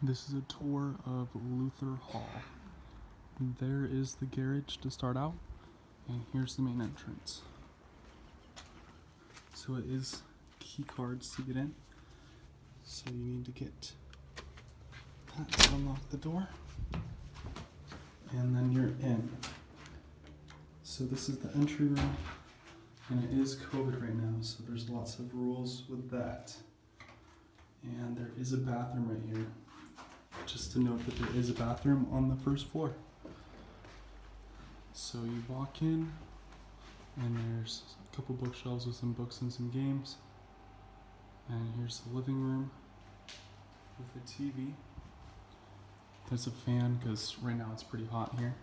This is a tour of Luther Hall. There is the garage to start out, and here's the main entrance. So it is key cards to get in. So you need to get that to unlock the door, and then you're in. So this is the entry room, and it is COVID right now, so there's lots of rules with that. And there is a bathroom right here. Just to note that there is a bathroom on the first floor. So you walk in, and there's a couple bookshelves with some books and some games. And here's the living room with the TV. There's a fan because right now it's pretty hot here.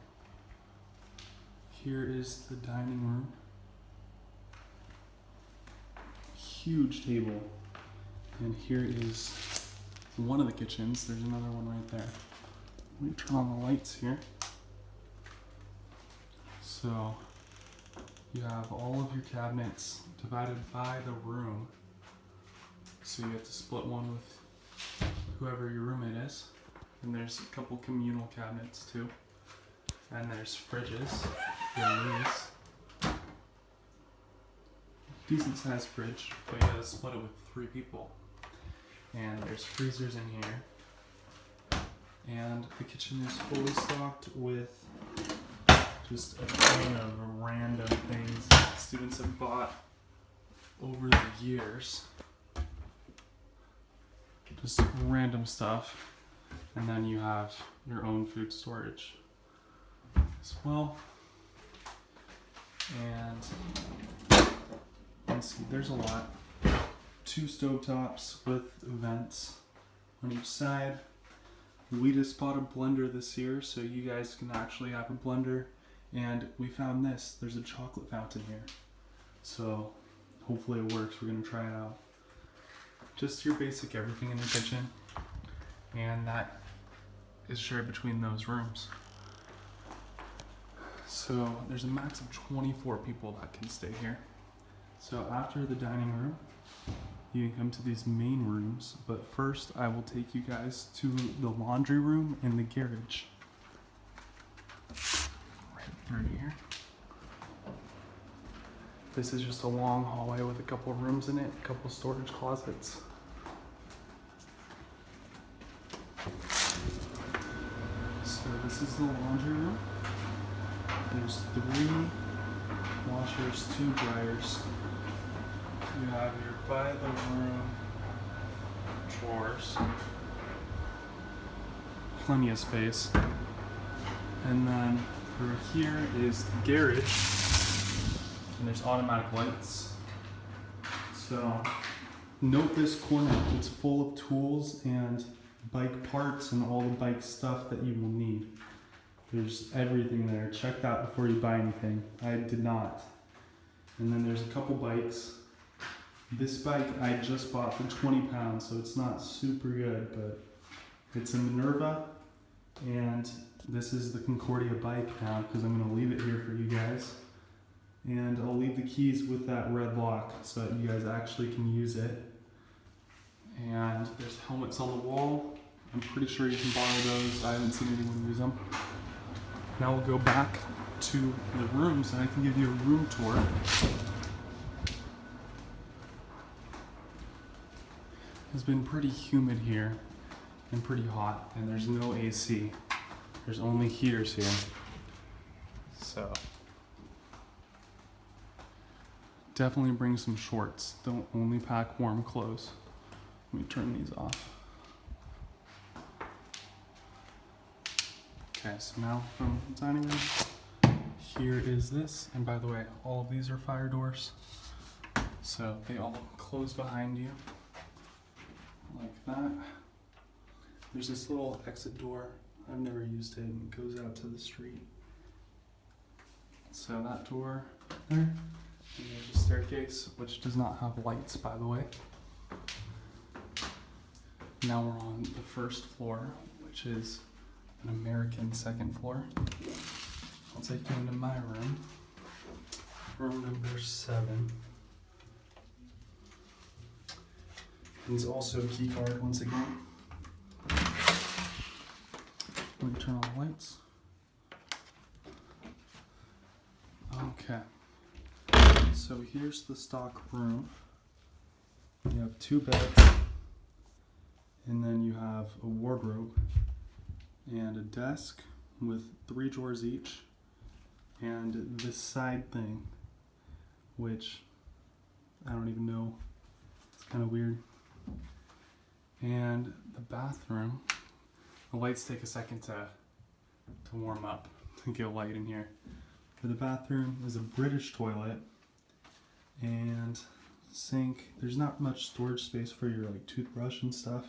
Here is the dining room. Huge table. And here is one of the kitchens. There's another one right there. Let me turn on the lights here. So you have all of your cabinets divided by the room. So you have to split one with whoever your roommate is. And there's a couple communal cabinets too. And there's fridges in these. Decent sized fridge, but you gotta split it with 3 people. And there's freezers in here. And the kitchen is fully stocked with just a ton of random things that students have bought over the years. Just random stuff. And then you have your own food storage as well. And let's see, there's a lot. 2 stovetops with vents on each side. We just bought a blender this year, so you guys can actually have a blender. And we found this. There's a chocolate fountain here. So hopefully it works. We're gonna try it out. Just your basic everything in the kitchen. And that is shared between those rooms. So there's a max of 24 people that can stay here. So after the dining room, you can come to these main rooms, but first I will take you guys to the laundry room and the garage. Right through here. This is just a long hallway with a couple rooms in it, a couple storage closets. So this is the laundry room. There's 3 washers, 2 dryers. You have your by the room drawers. Plenty of space. And then through here is the garage. And there's automatic lights. So note this corner. It's full of tools and bike parts and all the bike stuff that you will need. There's everything there. Check that before you buy anything. I did not. And then there's a couple bikes. This bike I just bought for 20 pounds, so it's not super good, but it's a Minerva, and this is the Concordia bike now because I'm going to leave it here for you guys. And I'll leave the keys with that red lock so that you guys actually can use it. And there's helmets on the wall. I'm pretty sure you can borrow those. I haven't seen anyone use them. Now we'll go back to the rooms and I can give you a room tour. It's been pretty humid here and pretty hot, and there's no AC. There's only heaters here. So definitely bring some shorts. Don't only pack warm clothes. Let me turn these off. Okay, so now from the dining room, here is this. And by the way, all of these are fire doors. So they all close behind you. Like that. There's this little exit door. I've never used it, and it goes out to the street. So that door there. And there's a staircase, which does not have lights, by the way. Now we're on the first floor, which is an American second floor. I'll take you into my room. Room number 7. And it's also a key card once again. Let me turn on the lights. Okay. So here's the stock room. You have 2 beds, and then you have a wardrobe and a desk with 3 drawers each, and this side thing, which I don't even know, it's kind of weird. And the bathroom, the lights take a second to warm up, to get light in here. For the bathroom is a British toilet and sink. There's not much storage space for your like toothbrush and stuff.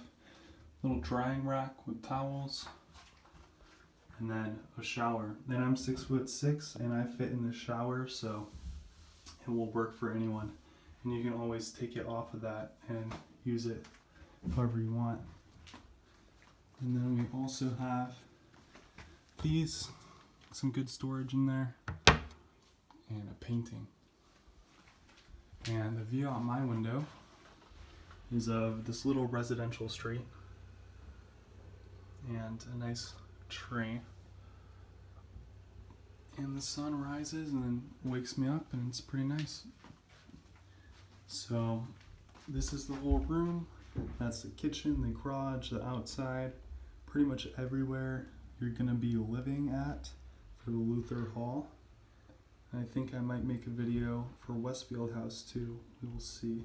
Little drying rack with towels, and then a shower. Then I'm 6'6" and I fit in the shower, so it will work for anyone. And you can always take it off of that and use it however you want. And then we also have these, some good storage in there, and a painting. And the view out my window is of this little residential street and a nice tree. And the sun rises and then wakes me up, and it's pretty nice. So this is the whole room. That's the kitchen, the garage, the outside, pretty much everywhere you're gonna be living at for the Luther Hall. I think I might make a video for Westfield House too, we will see.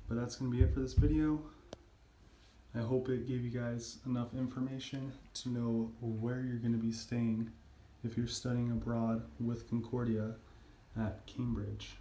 But that's gonna be it for this video. I hope it gave you guys enough information to know where you're gonna be staying if you're studying abroad with Concordia at Cambridge.